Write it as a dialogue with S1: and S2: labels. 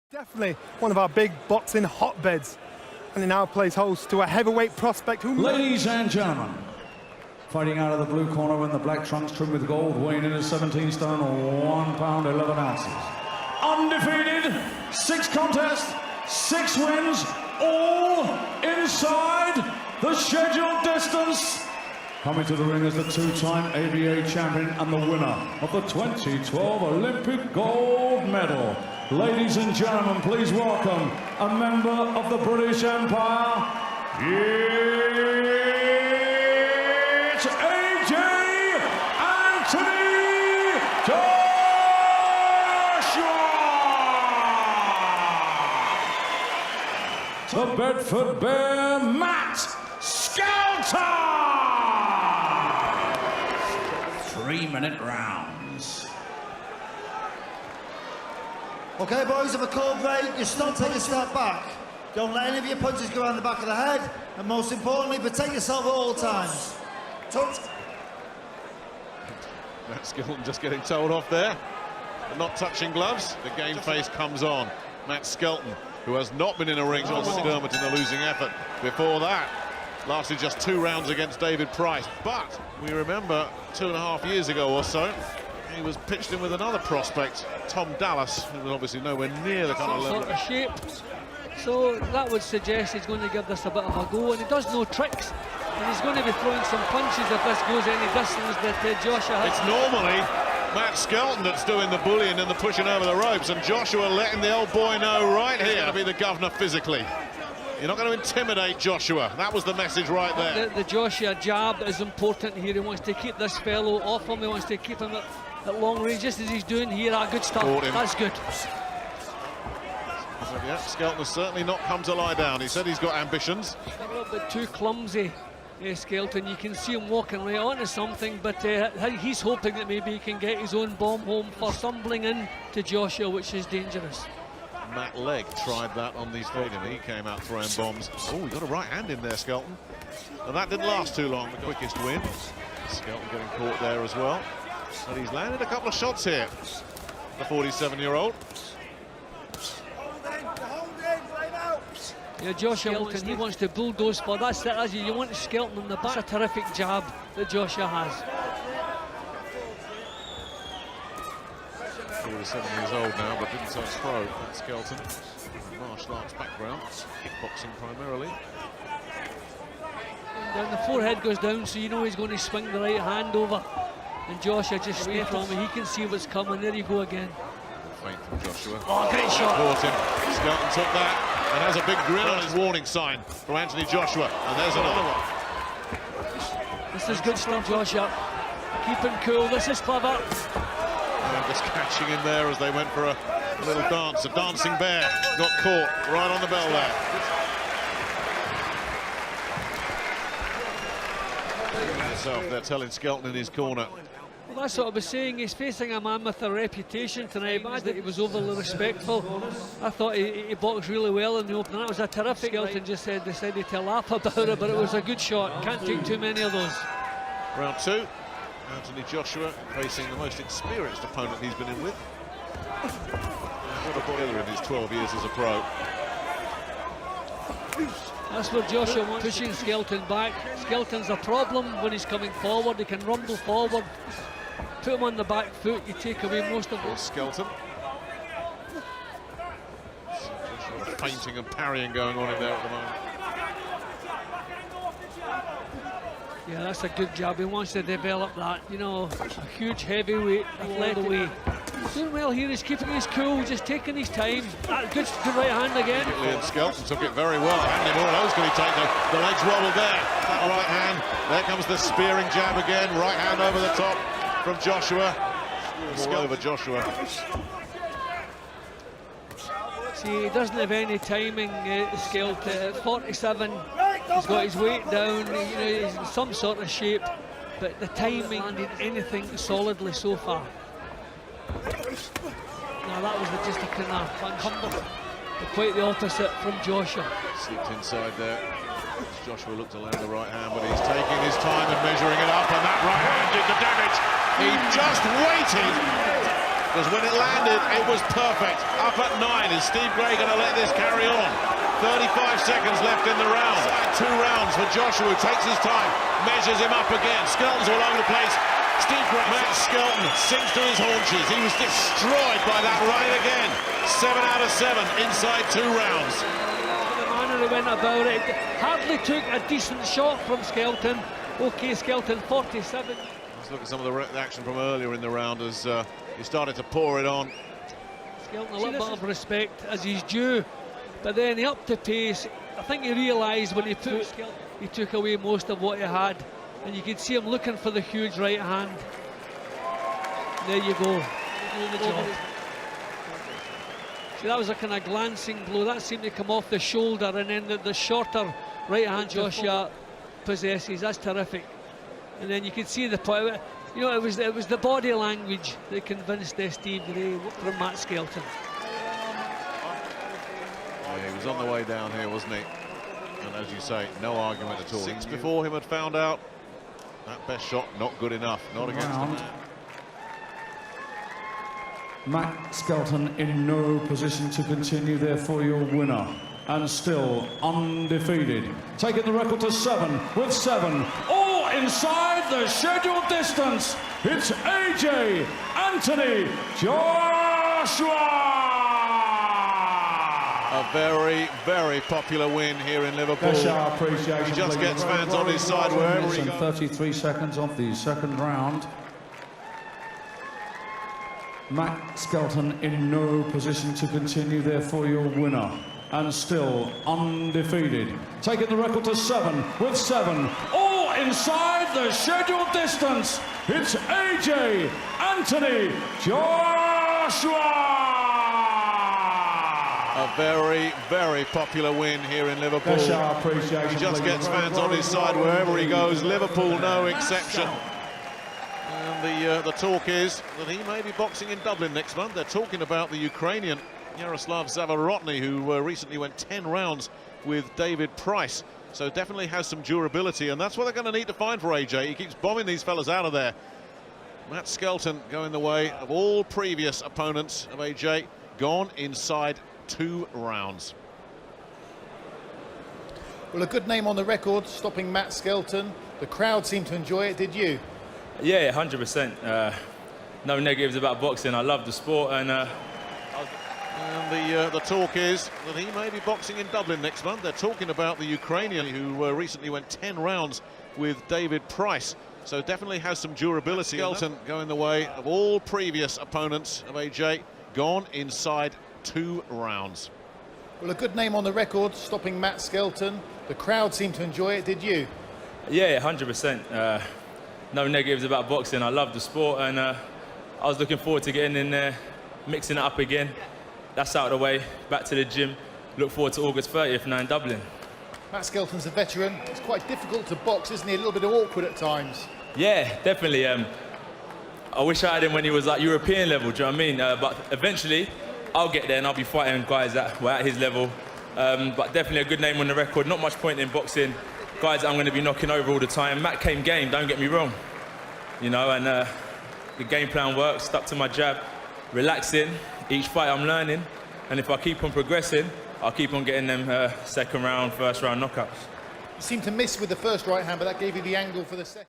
S1: Definitely one of our big boxing hotbeds, and he now plays host to a heavyweight prospect who...
S2: Ladies and gentlemen, fighting out of the blue corner in the black trunks trimmed with gold, weighing in at 17 stone, 1 pound 11 ounces. Undefeated, 6 contests, 6 wins, all inside the scheduled distance. Coming to the ring as the 2-time ABA champion and the winner of the 2012 Olympic gold medal. Ladies and gentlemen, please welcome a member of the British Empire. It's AJ Anthony Joshua! The Bedford Bear, Matt Skelton! 3-minute rounds.
S3: Okay, boys, if a call break, you stop, take a step back. Don't let any of your punches go around the back of the head, and most importantly, protect yourself at all times.
S4: Matt Skelton just getting told off there, but not touching gloves. The game face comes on. Matt Skelton, who has not been in a ring on Dermot in a losing effort before that. Lasted just 2 rounds against David Price, but we remember 2.5 years ago or so, he was pitched in with another prospect, Tom Dallas, who was obviously nowhere near the kind of level.
S5: Sort of shape. So that would suggest he's going to give this a bit of a go, and he does no tricks, and he's going to be throwing some punches if this goes any distance that Joshua has.
S4: It's normally Matt Skelton that's doing the bullying and the pushing over the ropes, and Joshua letting the old boy know right here to be the governor physically. You're not going to intimidate Joshua. That was the message right there.
S5: The Joshua jab is important here. He wants to keep this fellow off him. He wants to keep him at long range, just as he's doing here. Good stuff. That's good.
S4: Yeah, Skelton has certainly not come to lie down. He said he's got ambitions.
S5: A little bit too clumsy, Skelton. You can see him walking right onto something, but he's hoping that maybe he can get his own bomb home for stumbling in to Joshua, which is dangerous.
S4: Matt Legg tried that on the stadium. He came out throwing bombs. Oh, he got a right hand in there, Skelton. And that didn't last too long. The quickest win. Skelton getting caught there as well. But he's landed a couple of shots here, the 47-year-old.
S5: Yeah, Joshua Skelton, he wants to bulldoze for that. As you want Skelton on the back. That's a terrific jab that Joshua has.
S4: 47 years old now, but didn't turn pro. That's Skelton. Martial arts background, kickboxing primarily.
S5: And the forehead goes down, so you know he's going to swing the right hand over. And Joshua just stay from him. He can see what's coming. There you go again.
S4: Feint from Joshua.
S5: Oh, great shot.
S4: Caught him. Skelton took that and has a big grin on his warning sign from Anthony Joshua. And there's another one.
S5: This is good stuff, Joshua. Keeping cool. This is clever.
S4: Just catching him there as they went for a little dance. A dancing bear got caught right on the bell there. They're telling Skelton in his corner.
S5: Well, that's what I was saying. He's facing a man with a reputation tonight. That he was overly respectful. I thought he boxed really well in the opening. That was a terrific. Skelton just decided to laugh about it, but it was a good shot. Can't take too many of those.
S4: Round 2. Anthony Joshua facing the most experienced opponent he's been in with. What a together in his 12 years as a pro.
S5: That's what Joshua wants, pushing Skelton back. Skelton's a problem when he's coming forward. He can rumble forward. Put him on the back foot, you take away most of it.
S4: Skelton. Joshua feinting and parrying going on in there at the moment.
S5: Yeah, that's a good job. He wants to develop that. You know, a huge heavyweight athletic way. Doing well here. He's keeping his cool, just taking his time. Good right hand again.
S4: And Skelton took it very well. How many more of those can he take? The legs wobbled there. That right hand. There comes the spearing jab again. Right hand over the top from Joshua. All over Joshua.
S5: See, he doesn't have any timing, Skelton. At 47, he's got his weight down. You know, he's in some sort of shape, but the timing landed anything solidly so far. Now that was just a kind of humble. Quite the opposite from Joshua.
S4: Slipped inside there. Joshua looked to land the right hand, but he's taking his time and measuring it up, and that right hand did the damage. He just waited because when it landed, it was perfect. Up at 9. Is Steve Gray going to let this carry on? 35 seconds left in the round. 2 rounds for Joshua, who takes his time, measures him up again. Skelton's all over the place. Steve Gray, Matt Skelton sinks to his haunches. He was destroyed by that right again. 7 out of 7 inside 2 rounds.
S5: The manner he went about it, hardly took a decent shot from Skelton. Okay, Skelton 47.
S4: Let's look at some of the action from earlier in the round as he started to pour it on.
S5: Skelton a little bit of respect as he's due, but then he upped the pace. I think he realised when he took away most of what he had, and you could see him looking for the huge right hand. There you go. Doing the job. See, that was a kind of glancing blow. That seemed to come off the shoulder, and then the shorter right hand Joshua possesses. That's terrific. And then you could see the point. You know, it was the body language that convinced Steve Gray from Matt Skelton.
S4: Yeah, he was on the way down here, wasn't he? And as you say, no argument at all. 6 before him had found out that best shot not good enough, not against the man.
S2: Matt Skelton in no position to continue, therefore your winner, and still undefeated, taking the record to 7 with 7, all inside the scheduled distance. It's AJ Anthony Joshua.
S4: A very, very popular win here in Liverpool. He just gets fans on his side wherever he goes.
S2: 33 seconds of the second round. Matt Skelton in no position to continue, therefore your winner, and still undefeated, taking the record to 7 with 7, all inside the scheduled distance. It's AJ Anthony Joshua.
S4: A very, very popular win here in Liverpool. He just gets fans on his side wherever he goes. Liverpool, no exception. And the talk is that he may be boxing in Dublin next month. They're talking about the Ukrainian Yaroslav Zavarotny, who recently went 10 rounds with David Price. So definitely has some durability, and that's what they're going to need to find for AJ. He keeps bombing these fellas out of there. Matt Skelton going the way of all previous opponents of AJ, gone inside 2 rounds.
S6: Well, a good name on the record, stopping Matt Skelton. The crowd seemed to enjoy it, did you?
S7: Yeah, 100%. No negatives about boxing. I love the sport, and
S4: the talk is that he may be boxing in Dublin next month. They're talking about the Ukrainian who recently went 10 rounds with David Price. So definitely has some durability. Skelton going the way of all previous opponents of AJ, gone inside 2 rounds.
S6: Well, a good name on the record, stopping Matt Skelton. The crowd seemed to enjoy it, did you?
S7: yeah, 100%. No negatives about boxing. I love the sport, and I was looking forward to getting in there, mixing it up again. That's out of the way, back to the gym. Look forward to August 30th now in Dublin.
S6: Matt Skelton's a veteran. It's quite difficult to box, isn't he? A little bit awkward at times.
S7: Yeah, definitely. I wish I had him when he was like European level, do you know what I mean? But eventually, I'll get there and I'll be fighting guys that were at his level. But definitely a good name on the record. Not much point in boxing guys that I'm going to be knocking over all the time. Matt came game, don't get me wrong. You know, and the game plan works, stuck to my jab, relaxing. Each fight I'm learning, and if I keep on progressing, I'll keep on getting them second round, first round knockouts.
S6: You seemed to miss with the first right hand, but that gave you the angle for the second.